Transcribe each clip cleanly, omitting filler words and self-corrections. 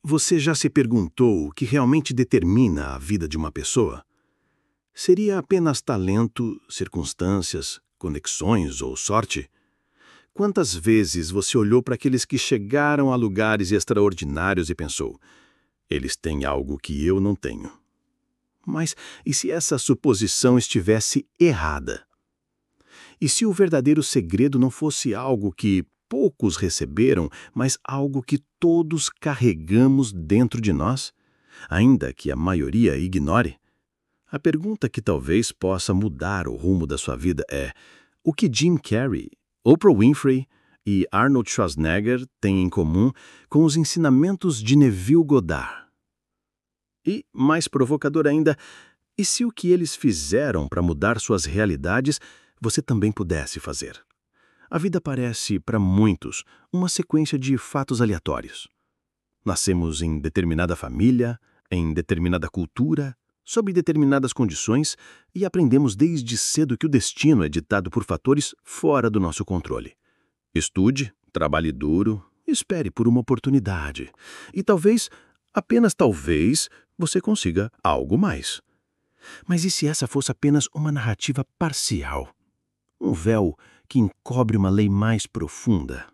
Você já se perguntou o que realmente determina a vida de uma pessoa? Seria apenas talento, circunstâncias, conexões ou sorte? Quantas vezes você olhou para aqueles que chegaram a lugares extraordinários e pensou: eles têm algo que eu não tenho? Mas e se essa suposição estivesse errada? E se o verdadeiro segredo não fosse algo que poucos receberam, mas algo que todos carregamos dentro de nós, ainda que a maioria ignore? A pergunta que talvez possa mudar o rumo da sua vida é: o que Jim Carrey, Oprah Winfrey e Arnold Schwarzenegger têm em comum com os ensinamentos de Neville Goddard? E, mais provocador ainda, e se o que eles fizeram para mudar suas realidades você também pudesse fazer? A vida parece, para muitos, uma sequência de fatos aleatórios. Nascemos em determinada família, em determinada cultura, sob determinadas condições e aprendemos desde cedo que o destino é ditado por fatores fora do nosso controle. Estude, trabalhe duro, espere por uma oportunidade. E talvez, apenas talvez, você consiga algo mais. Mas e se essa fosse apenas uma narrativa parcial? Um véu que encobre uma lei mais profunda?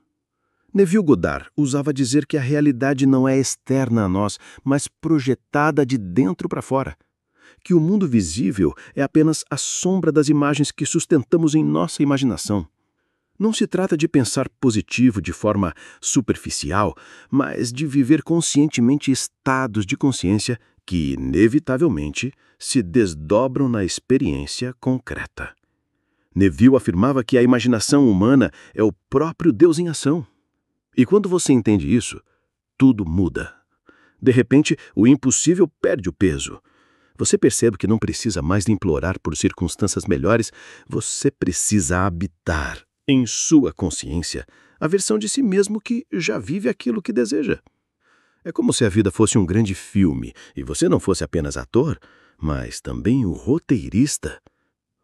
Neville Goddard usava dizer que a realidade não é externa a nós, mas projetada de dentro para fora. Que o mundo visível é apenas a sombra das imagens que sustentamos em nossa imaginação. Não se trata de pensar positivo de forma superficial, mas de viver conscientemente estados de consciência que, inevitavelmente, se desdobram na experiência concreta. Neville afirmava que a imaginação humana é o próprio Deus em ação. E quando você entende isso, tudo muda. De repente, o impossível perde o peso. Você percebe que não precisa mais implorar por circunstâncias melhores, você precisa habitar em sua consciência a versão de si mesmo que já vive aquilo que deseja. É como se a vida fosse um grande filme e você não fosse apenas ator, mas também o roteirista.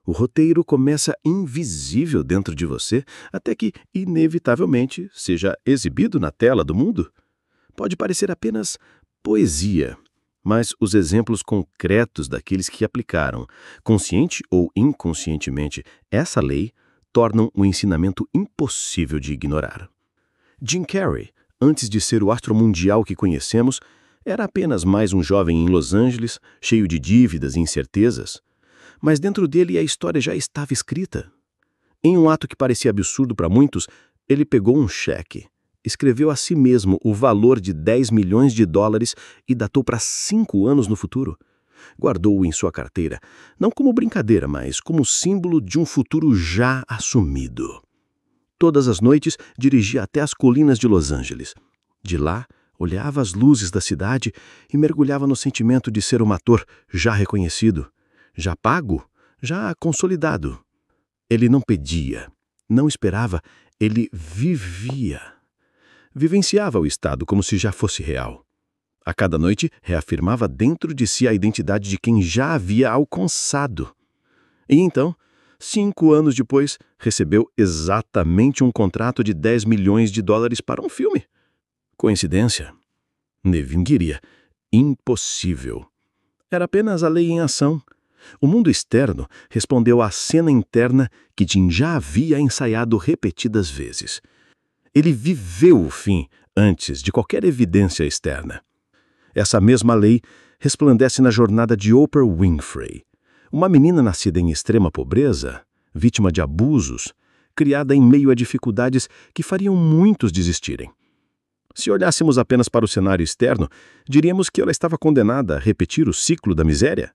O roteiro começa invisível dentro de você até que, inevitavelmente, seja exibido na tela do mundo. Pode parecer apenas poesia, mas os exemplos concretos daqueles que aplicaram, consciente ou inconscientemente, essa lei tornam o ensinamento impossível de ignorar. Jim Carrey, antes de ser o astro mundial que conhecemos, era apenas mais um jovem em Los Angeles, cheio de dívidas e incertezas. Mas dentro dele a história já estava escrita. Em um ato que parecia absurdo para muitos, ele pegou um cheque, escreveu a si mesmo o valor de $10 milhões e datou para 5 anos no futuro. Guardou-o em sua carteira, não como brincadeira, mas como símbolo de um futuro já assumido. Todas as noites dirigia até as colinas de Los Angeles. De lá, olhava as luzes da cidade e mergulhava no sentimento de ser um ator já reconhecido, já pago, já consolidado. Ele não pedia, não esperava, ele vivia. Vivenciava o estado como se já fosse real. A cada noite, reafirmava dentro de si a identidade de quem já havia alcançado. E então, 5 anos depois, recebeu exatamente um contrato de $10 milhões para um filme. Coincidência? Neville diria: impossível. Era apenas a lei em ação. O mundo externo respondeu à cena interna que Jim já havia ensaiado repetidas vezes. Ele viveu o fim antes de qualquer evidência externa. Essa mesma lei resplandece na jornada de Oprah Winfrey, uma menina nascida em extrema pobreza, vítima de abusos, criada em meio a dificuldades que fariam muitos desistirem. Se olhássemos apenas para o cenário externo, diríamos que ela estava condenada a repetir o ciclo da miséria.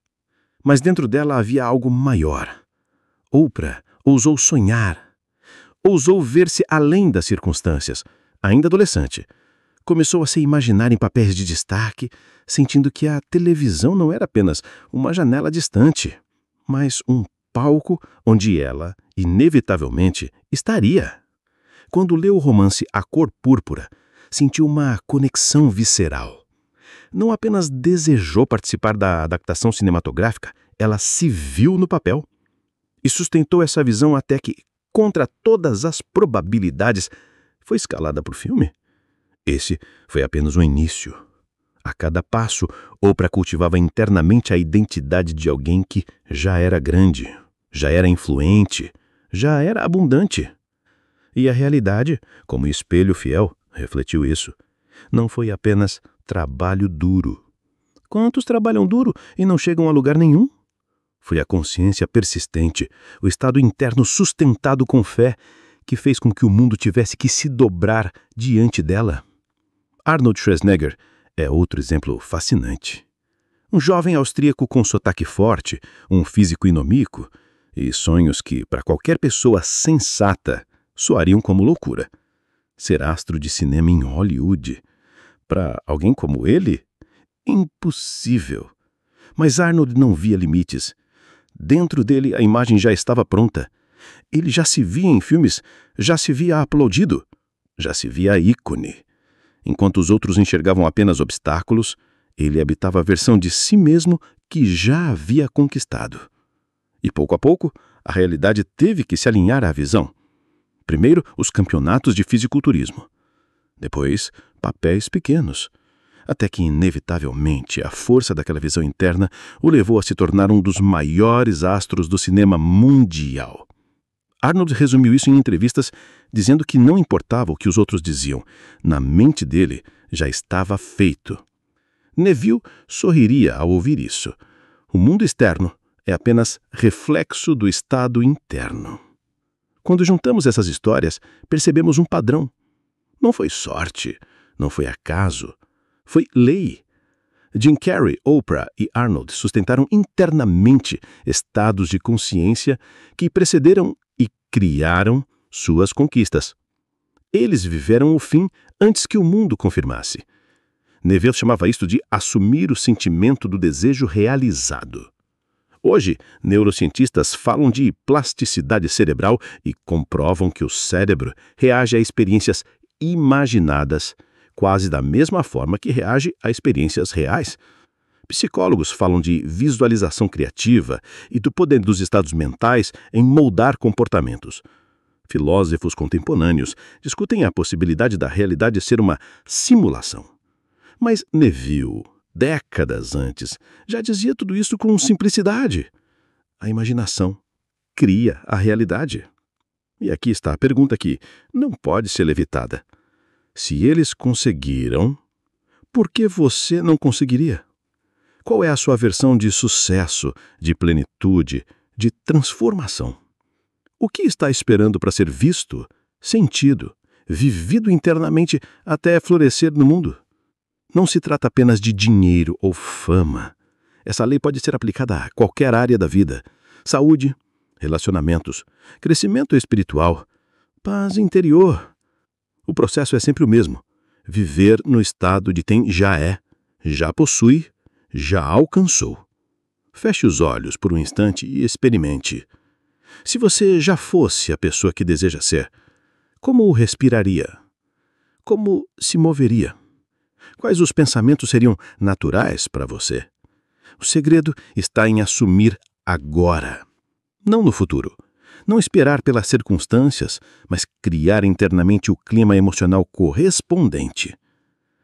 Mas dentro dela havia algo maior. Oprah ousou sonhar. Ousou ver-se além das circunstâncias, ainda adolescente. Começou a se imaginar em papéis de destaque, sentindo que a televisão não era apenas uma janela distante, mas um palco onde ela, inevitavelmente, estaria. Quando leu o romance A Cor Púrpura, sentiu uma conexão visceral. Não apenas desejou participar da adaptação cinematográfica, ela se viu no papel. E sustentou essa visão até que, contra todas as probabilidades, foi escalada para o filme. Esse foi apenas o início. A cada passo, Oprah cultivava internamente a identidade de alguém que já era grande, já era influente, já era abundante. E a realidade, como espelho fiel, refletiu isso. Não foi apenas trabalho duro. Quantos trabalham duro e não chegam a lugar nenhum? Foi a consciência persistente, o estado interno sustentado com fé, que fez com que o mundo tivesse que se dobrar diante dela. Arnold Schwarzenegger é outro exemplo fascinante. Um jovem austríaco com sotaque forte, um físico inimico e sonhos que, para qualquer pessoa sensata, soariam como loucura. Ser astro de cinema em Hollywood. Para alguém como ele, impossível. Mas Arnold não via limites. Dentro dele a imagem já estava pronta. Ele já se via em filmes, já se via aplaudido, já se via ícone. Enquanto os outros enxergavam apenas obstáculos, ele habitava a versão de si mesmo que já havia conquistado. E pouco a pouco, a realidade teve que se alinhar à visão. Primeiro, os campeonatos de fisiculturismo. Depois, papéis pequenos. Até que, inevitavelmente, a força daquela visão interna o levou a se tornar um dos maiores astros do cinema mundial. Arnold resumiu isso em entrevistas, dizendo que não importava o que os outros diziam. Na mente dele, já estava feito. Neville sorriria ao ouvir isso. O mundo externo é apenas reflexo do estado interno. Quando juntamos essas histórias, percebemos um padrão. Não foi sorte, não foi acaso, foi lei. Jim Carrey, Oprah e Arnold sustentaram internamente estados de consciência que precederam e criaram suas conquistas. Eles viveram o fim antes que o mundo confirmasse. Neville chamava isto de assumir o sentimento do desejo realizado. Hoje, neurocientistas falam de plasticidade cerebral e comprovam que o cérebro reage a experiências imaginadas quase da mesma forma que reage a experiências reais. Psicólogos falam de visualização criativa e do poder dos estados mentais em moldar comportamentos. Filósofos contemporâneos discutem a possibilidade da realidade ser uma simulação. Mas Neville, décadas antes, já dizia tudo isso com simplicidade. A imaginação cria a realidade. E aqui está a pergunta que não pode ser evitada. Se eles conseguiram, por que você não conseguiria? Qual é a sua versão de sucesso, de plenitude, de transformação? O que está esperando para ser visto, sentido, vivido internamente até florescer no mundo? Não se trata apenas de dinheiro ou fama. Essa lei pode ser aplicada a qualquer área da vida. Saúde, relacionamentos, crescimento espiritual, paz interior. O processo é sempre o mesmo. Viver no estado de quem já é, já possui, já alcançou. Feche os olhos por um instante e experimente. Se você já fosse a pessoa que deseja ser, como respiraria? Como se moveria? Quais os pensamentos seriam naturais para você? O segredo está em assumir agora, não no futuro. Não esperar pelas circunstâncias, mas criar internamente o clima emocional correspondente.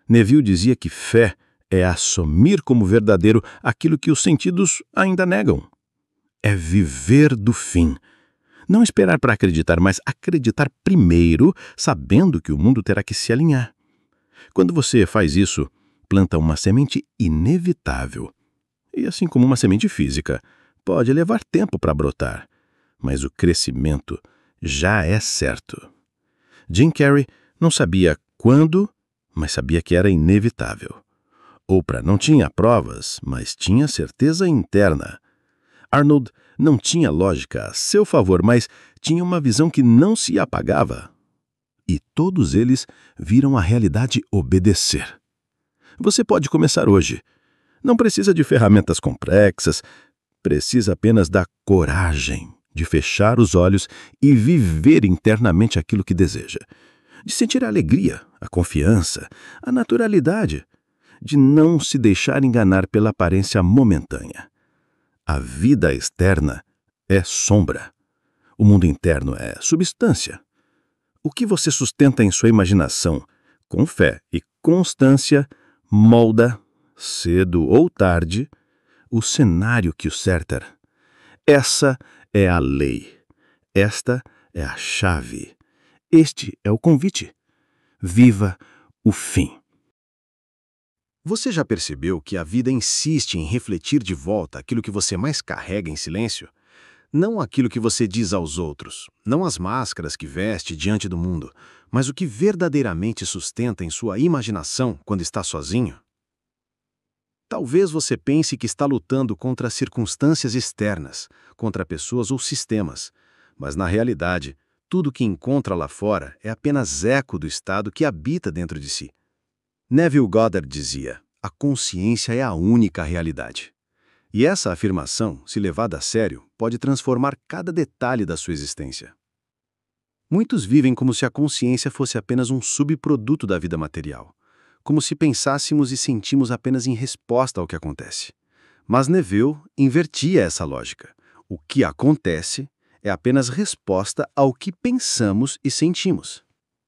Neville dizia que fé é assumir como verdadeiro aquilo que os sentidos ainda negam. É viver do fim. Não esperar para acreditar, mas acreditar primeiro, sabendo que o mundo terá que se alinhar. Quando você faz isso, planta uma semente inevitável. E assim como uma semente física, pode levar tempo para brotar. Mas o crescimento já é certo. Jim Carrey não sabia quando, mas sabia que era inevitável. Oprah não tinha provas, mas tinha certeza interna. Arnold não tinha lógica a seu favor, mas tinha uma visão que não se apagava. E todos eles viram a realidade obedecer. Você pode começar hoje. Não precisa de ferramentas complexas, precisa apenas da coragem de fechar os olhos e viver internamente aquilo que deseja. De sentir a alegria, a confiança, a naturalidade, de não se deixar enganar pela aparência momentânea. A vida externa é sombra. O mundo interno é substância. O que você sustenta em sua imaginação, com fé e constância, molda cedo ou tarde, o cenário que o cerca. Essa é a lei. Esta é a chave. Este é o convite. Viva o fim. Você já percebeu que a vida insiste em refletir de volta aquilo que você mais carrega em silêncio? Não aquilo que você diz aos outros, não as máscaras que veste diante do mundo, mas o que verdadeiramente sustenta em sua imaginação quando está sozinho? Talvez você pense que está lutando contra circunstâncias externas, contra pessoas ou sistemas, mas na realidade, tudo que encontra lá fora é apenas eco do estado que habita dentro de si. Neville Goddard dizia: a consciência é a única realidade. E essa afirmação, se levada a sério, pode transformar cada detalhe da sua existência. Muitos vivem como se a consciência fosse apenas um subproduto da vida material, como se pensássemos e sentimos apenas em resposta ao que acontece. Mas Neville invertia essa lógica. O que acontece é apenas resposta ao que pensamos e sentimos.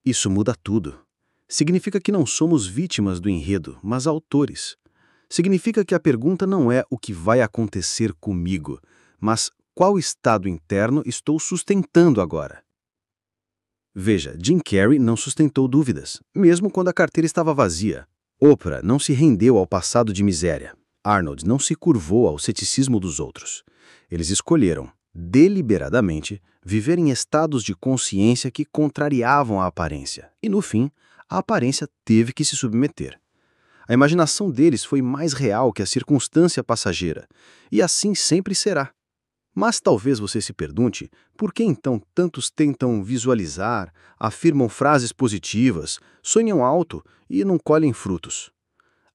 Isso muda tudo. Significa que não somos vítimas do enredo, mas autores. Significa que a pergunta não é o que vai acontecer comigo, mas qual estado interno estou sustentando agora. Veja, Jim Carrey não sustentou dúvidas, mesmo quando a carteira estava vazia. Oprah não se rendeu ao passado de miséria. Arnold não se curvou ao ceticismo dos outros. Eles escolheram, deliberadamente, viver em estados de consciência que contrariavam a aparência. E, no fim, a aparência teve que se submeter. A imaginação deles foi mais real que a circunstância passageira, e assim sempre será. Mas talvez você se pergunte, por que então tantos tentam visualizar, afirmam frases positivas, sonham alto e não colhem frutos?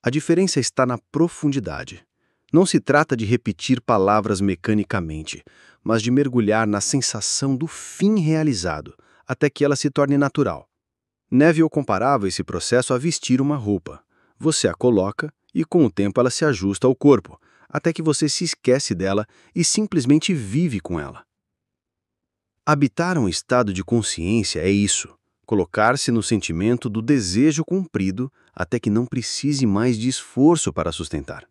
A diferença está na profundidade. Não se trata de repetir palavras mecanicamente, mas de mergulhar na sensação do fim realizado, até que ela se torne natural. Neville comparava esse processo a vestir uma roupa. Você a coloca e com o tempo ela se ajusta ao corpo, até que você se esquece dela e simplesmente vive com ela. Habitar um estado de consciência é isso, colocar-se no sentimento do desejo cumprido até que não precise mais de esforço para sustentar.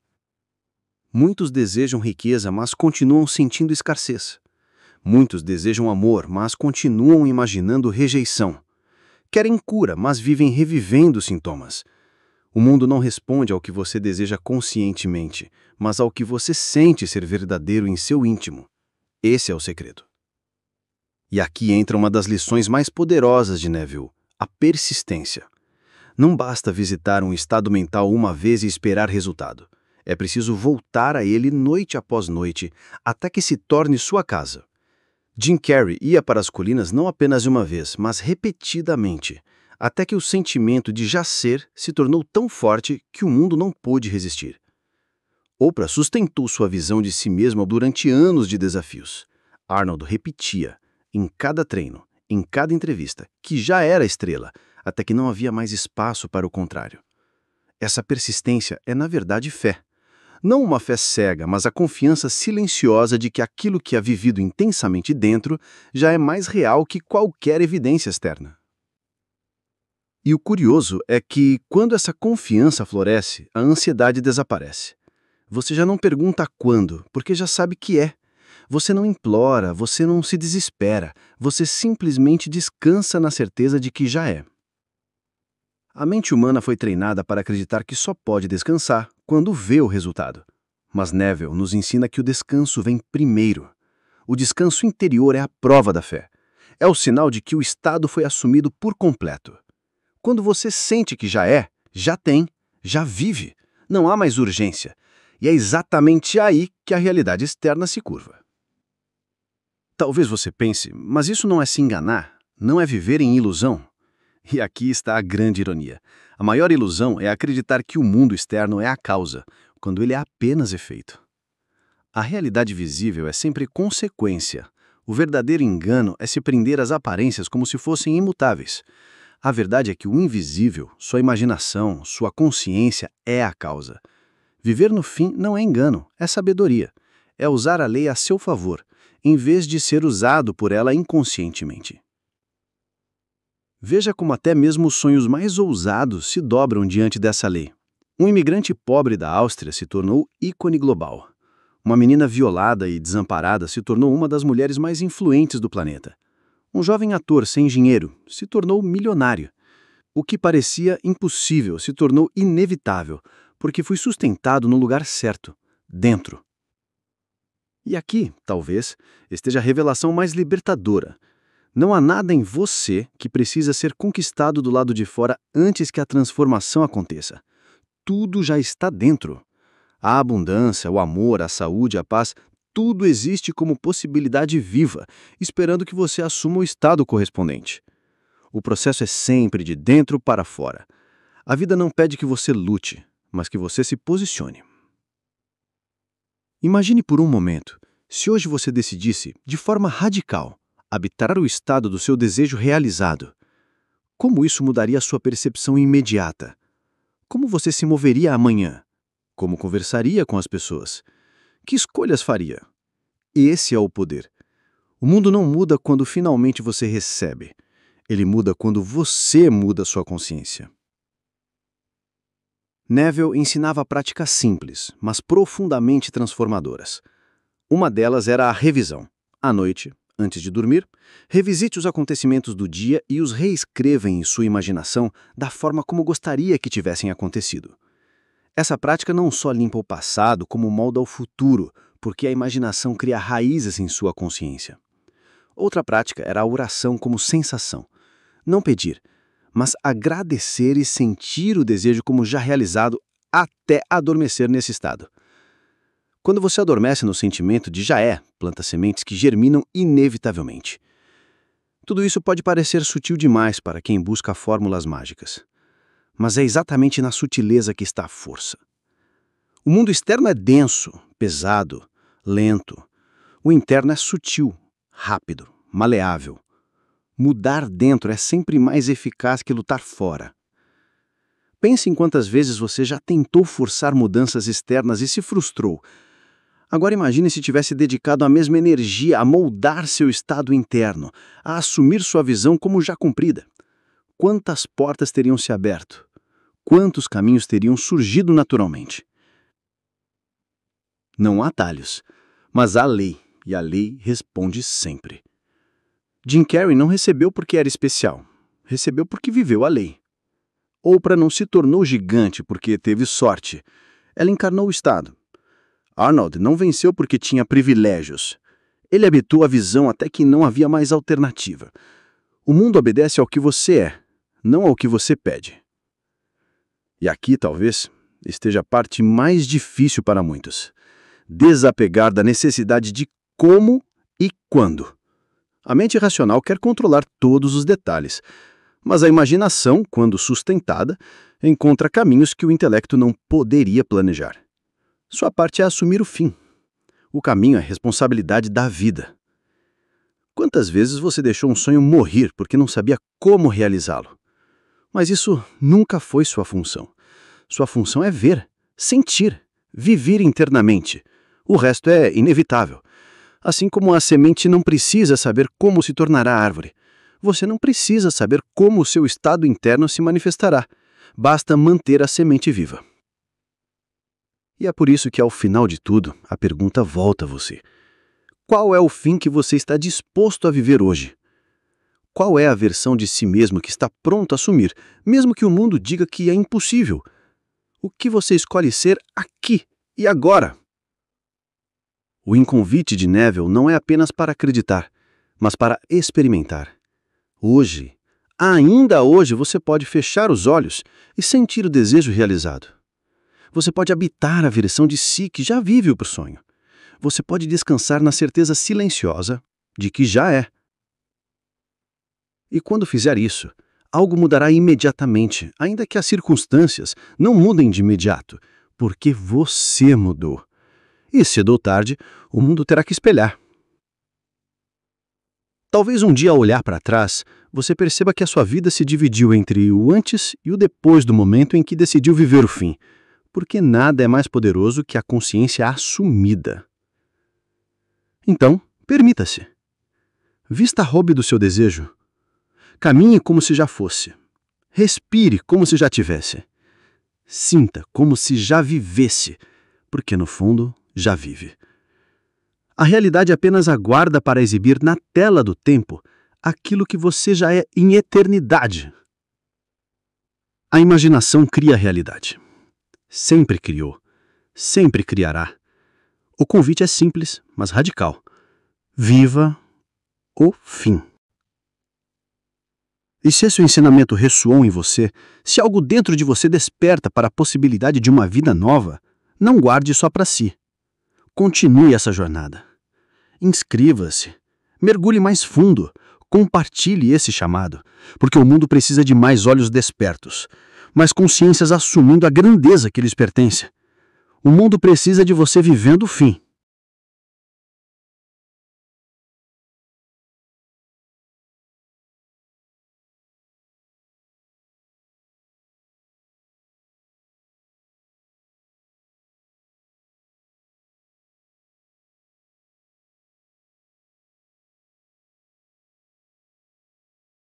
Muitos desejam riqueza, mas continuam sentindo escassez. Muitos desejam amor, mas continuam imaginando rejeição. Querem cura, mas vivem revivendo sintomas. O mundo não responde ao que você deseja conscientemente, mas ao que você sente ser verdadeiro em seu íntimo. Esse é o segredo. E aqui entra uma das lições mais poderosas de Neville, a persistência. Não basta visitar um estado mental uma vez e esperar resultado. É preciso voltar a ele noite após noite, até que se torne sua casa. Jim Carrey ia para as colinas não apenas uma vez, mas repetidamente, até que o sentimento de já ser se tornou tão forte que o mundo não pôde resistir. Oprah sustentou sua visão de si mesma durante anos de desafios. Arnold repetia, em cada treino, em cada entrevista, que já era estrela, até que não havia mais espaço para o contrário. Essa persistência é, na verdade, fé. Não uma fé cega, mas a confiança silenciosa de que aquilo que é vivido intensamente dentro já é mais real que qualquer evidência externa. E o curioso é que, quando essa confiança floresce, a ansiedade desaparece. Você já não pergunta quando, porque já sabe que é. Você não implora, você não se desespera, você simplesmente descansa na certeza de que já é. A mente humana foi treinada para acreditar que só pode descansar quando vê o resultado. Mas Neville nos ensina que o descanso vem primeiro. O descanso interior é a prova da fé. É o sinal de que o estado foi assumido por completo. Quando você sente que já é, já tem, já vive, não há mais urgência. E é exatamente aí que a realidade externa se curva. Talvez você pense, mas isso não é se enganar, não é viver em ilusão. E aqui está a grande ironia. A maior ilusão é acreditar que o mundo externo é a causa, quando ele é apenas efeito. A realidade visível é sempre consequência. O verdadeiro engano é se prender às aparências como se fossem imutáveis. A verdade é que o invisível, sua imaginação, sua consciência é a causa. Viver no fim não é engano, é sabedoria. É usar a lei a seu favor, em vez de ser usado por ela inconscientemente. Veja como até mesmo os sonhos mais ousados se dobram diante dessa lei. Um imigrante pobre da Áustria se tornou ícone global. Uma menina violada e desamparada se tornou uma das mulheres mais influentes do planeta. Um jovem ator sem dinheiro se tornou milionário. O que parecia impossível se tornou inevitável, porque foi sustentado no lugar certo, dentro. E aqui, talvez, esteja a revelação mais libertadora. Não há nada em você que precisa ser conquistado do lado de fora antes que a transformação aconteça. Tudo já está dentro. A abundância, o amor, a saúde, a paz, tudo existe como possibilidade viva, esperando que você assuma o estado correspondente. O processo é sempre de dentro para fora. A vida não pede que você lute, mas que você se posicione. Imagine por um momento, se hoje você decidisse, de forma radical, habitar o estado do seu desejo realizado. Como isso mudaria a sua percepção imediata? Como você se moveria amanhã? Como conversaria com as pessoas? Que escolhas faria? Esse é o poder. O mundo não muda quando finalmente você recebe. Ele muda quando você muda sua consciência. Neville ensinava práticas simples, mas profundamente transformadoras. Uma delas era a revisão. À noite, antes de dormir, revisite os acontecimentos do dia e os reescreva em sua imaginação da forma como gostaria que tivessem acontecido. Essa prática não só limpa o passado, como molda o futuro, porque a imaginação cria raízes em sua consciência. Outra prática era a oração como sensação. Não pedir, mas agradecer e sentir o desejo como já realizado até adormecer nesse estado. Quando você adormece no sentimento de já é, planta sementes que germinam inevitavelmente. Tudo isso pode parecer sutil demais para quem busca fórmulas mágicas. Mas é exatamente na sutileza que está a força. O mundo externo é denso, pesado, lento. O interno é sutil, rápido, maleável. Mudar dentro é sempre mais eficaz que lutar fora. Pense em quantas vezes você já tentou forçar mudanças externas e se frustrou. Agora imagine se tivesse dedicado a mesma energia a moldar seu estado interno, a assumir sua visão como já cumprida. Quantas portas teriam se aberto? Quantos caminhos teriam surgido naturalmente? Não há atalhos, mas há lei, e a lei responde sempre. Jim Carrey não recebeu porque era especial, recebeu porque viveu a lei. Oprah não se tornou gigante porque teve sorte, ela encarnou o estado. Arnold não venceu porque tinha privilégios. Ele habitou a visão até que não havia mais alternativa. O mundo obedece ao que você é, não ao que você pede. E aqui, talvez, esteja a parte mais difícil para muitos. Desapegar da necessidade de como e quando. A mente racional quer controlar todos os detalhes, mas a imaginação, quando sustentada, encontra caminhos que o intelecto não poderia planejar. Sua parte é assumir o fim. O caminho é a responsabilidade da vida. Quantas vezes você deixou um sonho morrer porque não sabia como realizá-lo? Mas isso nunca foi sua função. Sua função é ver, sentir, viver internamente. O resto é inevitável. Assim como a semente não precisa saber como se tornará árvore, você não precisa saber como o seu estado interno se manifestará. Basta manter a semente viva. E é por isso que, ao final de tudo, a pergunta volta a você. Qual é o fim que você está disposto a viver hoje? Qual é a versão de si mesmo que está pronto a assumir, mesmo que o mundo diga que é impossível? O que você escolhe ser aqui e agora? O inconvite de Neville não é apenas para acreditar, mas para experimentar. Hoje, ainda hoje, você pode fechar os olhos e sentir o desejo realizado. Você pode habitar a versão de si que já vive o sonho. Você pode descansar na certeza silenciosa de que já é. E quando fizer isso, algo mudará imediatamente, ainda que as circunstâncias não mudem de imediato, porque você mudou. E cedo ou tarde, o mundo terá que espelhar. Talvez um dia, ao olhar para trás, você perceba que a sua vida se dividiu entre o antes e o depois do momento em que decidiu viver o fim, porque nada é mais poderoso que a consciência assumida. Então, permita-se. Vista a robe do seu desejo. Caminhe como se já fosse. Respire como se já tivesse. Sinta como se já vivesse, porque no fundo já vive. A realidade apenas aguarda para exibir na tela do tempo aquilo que você já é em eternidade. A imaginação cria a realidade. Sempre criou. Sempre criará. O convite é simples, mas radical. Viva o fim. E se esse ensinamento ressoou em você, se algo dentro de você desperta para a possibilidade de uma vida nova, não guarde só para si. Continue essa jornada. Inscreva-se. Mergulhe mais fundo. Compartilhe esse chamado, porque o mundo precisa de mais olhos despertos, mais consciências assumindo a grandeza que lhes pertence. O mundo precisa de você vivendo o fim.